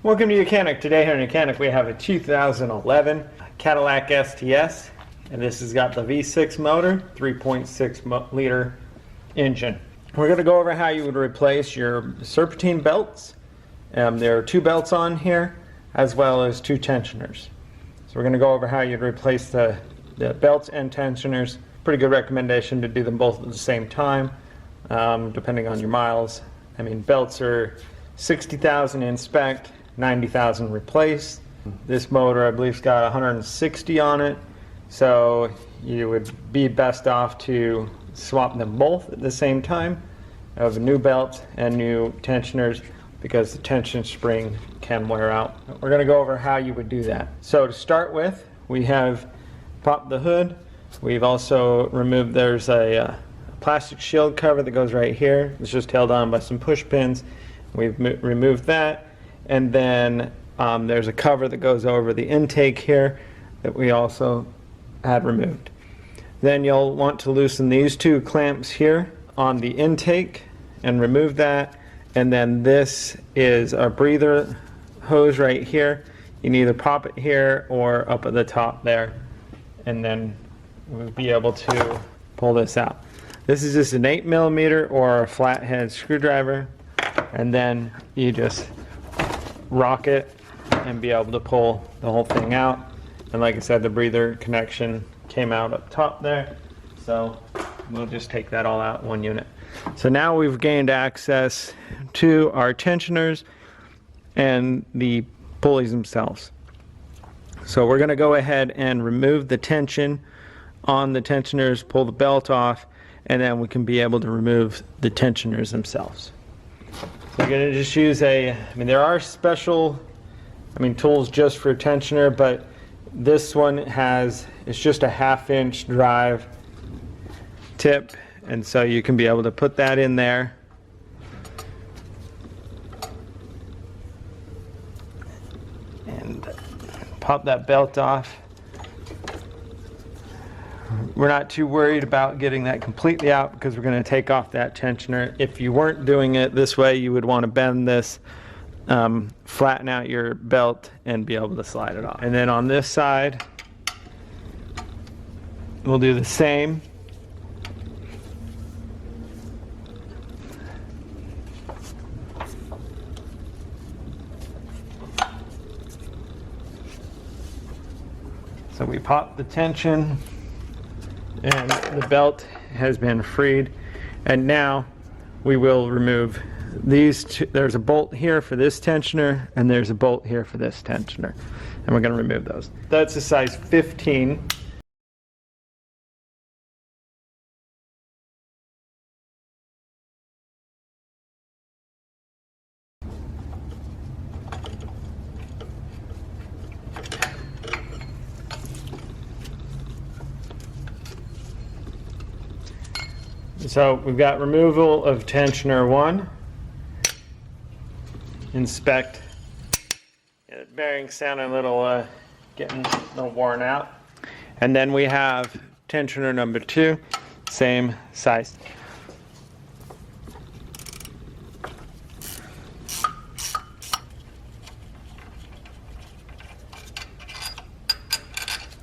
Welcome to YOUCANIC. Today here in YOUCANIC we have a 2011 Cadillac STS, and this has got the V6 motor, 3.6 liter engine. We're going to go over how you would replace your serpentine belts. There are two belts on here as well as two tensioners. So we're going to go over how you'd replace the belts and tensioners. Pretty good recommendation to do them both at the same time, depending on your miles. I mean, belts are 60,000 inspect, 90,000 replace. This motor, I believe, has got 160 on it, so you would be best off to swap them both at the same time of a new belt and new tensioners, because the tension spring can wear out. We're going to go over how you would do that. So to start with, we have popped the hood. We've also removed, there's a plastic shield cover that goes right here. It's just held on by some push pins. We've removed that, and then there's a cover that goes over the intake here that we also had removed. Then you'll want to loosen these two clamps here on the intake and remove that. And then this is a breather hose right here. You can either pop it here or up at the top there, and then we'll be able to pull this out. This is just an 8mm or a flathead screwdriver, and then you just rock it and be able to pull the whole thing out. And like I said, the breather connection came out up top there, so we'll just take that all out in one unit. So now we've gained access to our tensioners and the pulleys themselves. So we're going to go ahead and remove the tension on the tensioners, pull the belt off, and then we can be able to remove the tensioners themselves. So we're going to just use there are special tools just for tensioner, but this one it's just a 1/2 inch drive tip, and so you can be able to put that in there and pop that belt off. We're not too worried about getting that completely out because we're going to take off that tensioner. If you weren't doing it this way, you would want to bend this, flatten out your belt, and be able to slide it off. And then on this side, we'll do the same. So we pop the tension, and the belt has been freed, and now we will remove these two. There's a bolt here for this tensioner, and there's a bolt here for this tensioner, and we're going to remove those. That's a size 15. So we've got removal of tensioner 1, inspect. Yeah, the bearing's sounding a little, getting a little worn out. And then we have tensioner number 2, same size.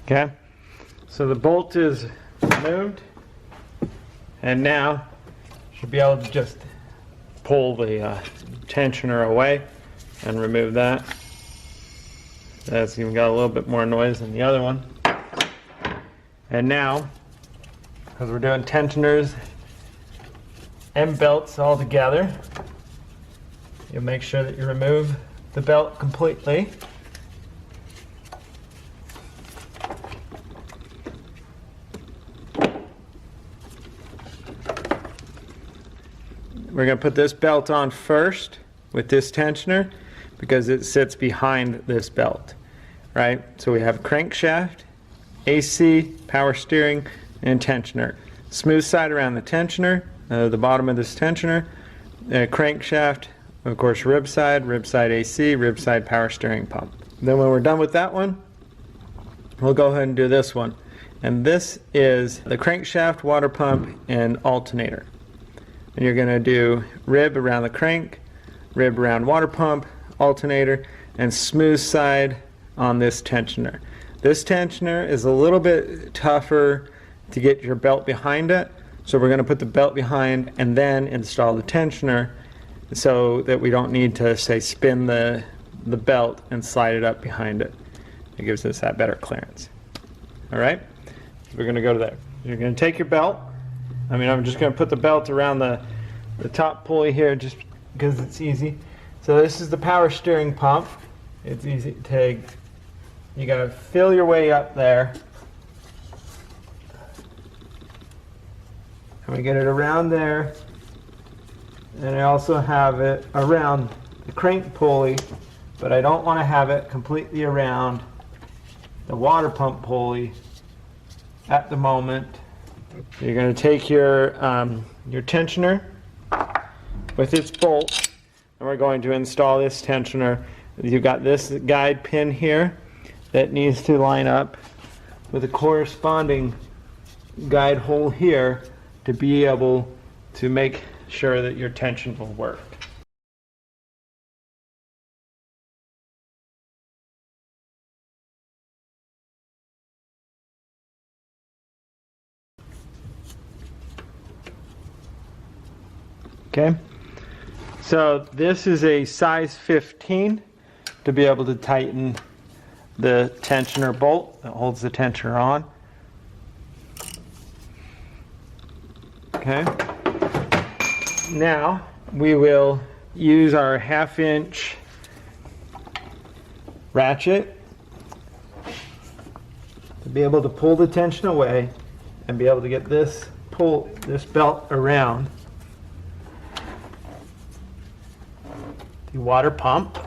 Okay, so the bolt is removed. And now you should be able to just pull the tensioner away and remove that. That's even got a little bit more noise than the other one. And now, because we're doing tensioners and belts all together, you'll make sure that you remove the belt completely. We're going to put this belt on first with this tensioner because it sits behind this belt, right? So we have crankshaft, AC, power steering, and tensioner. Smooth side around the tensioner, the bottom of this tensioner, crankshaft, of course rib side AC, rib side power steering pump. Then when we're done with that one, we'll go ahead and do this one. And this is the crankshaft, water pump, and alternator. And you're going to do rib around the crank, rib around water pump, alternator, and smooth side on this tensioner. This tensioner is a little bit tougher to get your belt behind it, so we're going to put the belt behind and then install the tensioner so that we don't need to, say, spin the belt and slide it up behind it. It gives us that better clearance. All right, so we're going to go to there. You're going to take your belt. I'm just going to put the belt around the top pulley here just because it's easy. So this is the power steering pump. It's easy to take. You got to feel your way up there. And we get it around there. And I also have it around the crank pulley, but I don't want to have it completely around the water pump pulley at the moment. You're going to take your tensioner with its bolt, and we're going to install this tensioner. You've got this guide pin here that needs to line up with a corresponding guide hole here to be able to make sure that your tension will work. Okay, so this is a size 15 to be able to tighten the tensioner bolt that holds the tensioner on. Okay, now we will use our 1/2 inch ratchet to be able to pull the tension away and be able to get this belt around the water pump.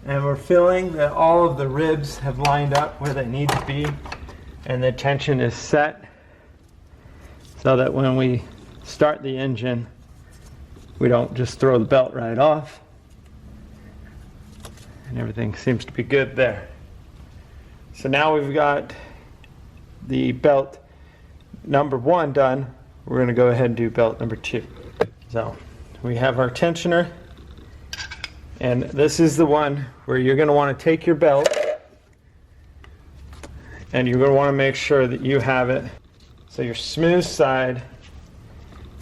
And we're feeling that all of the ribs have lined up where they need to be and the tension is set so that when we start the engine, we don't just throw the belt right off. And everything seems to be good there. So now we've got the belt number 1 done. We're going to go ahead and do belt number 2. So we have our tensioner, and this is the one where you're going to want to take your belt and you're going to want to make sure that you have it so your smooth side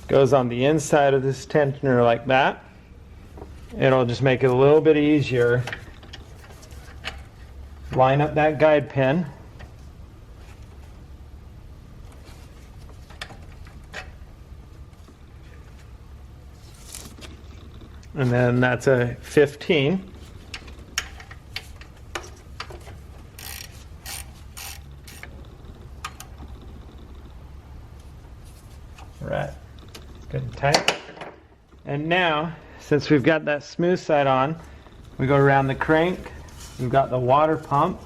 goes on the inside of this tensioner like that. It'll just make it a little bit easier. Line up that guide pin. And then that's a 15. Right, good and tight. And now, since we've got that smooth side on, we go around the crank. We've got the water pump.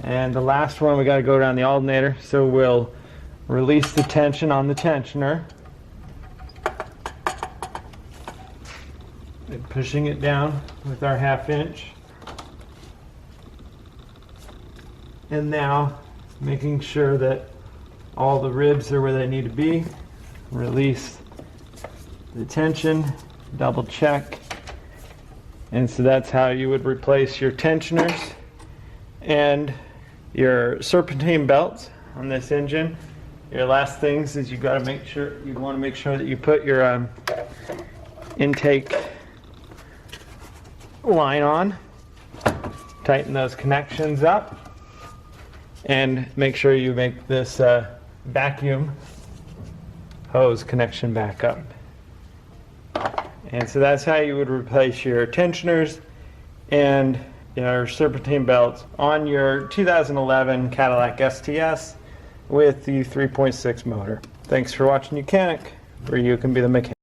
And the last one, we got to go around the alternator. So we'll release the tension on the tensioner. And pushing it down with our 1/2 inch. And now making sure that all the ribs are where they need to be. Release the tension, double check. And so that's how you would replace your tensioners and your serpentine belts on this engine. Your last things is you want to make sure that you put your intake line on, tighten those connections up, and make sure you make this vacuum hose connection back up. And so that's how you would replace your tensioners and your serpentine belts on your 2011 Cadillac STS with the 3.6 motor. Thanks for watching YOUCANIC, where you can be the mechanic.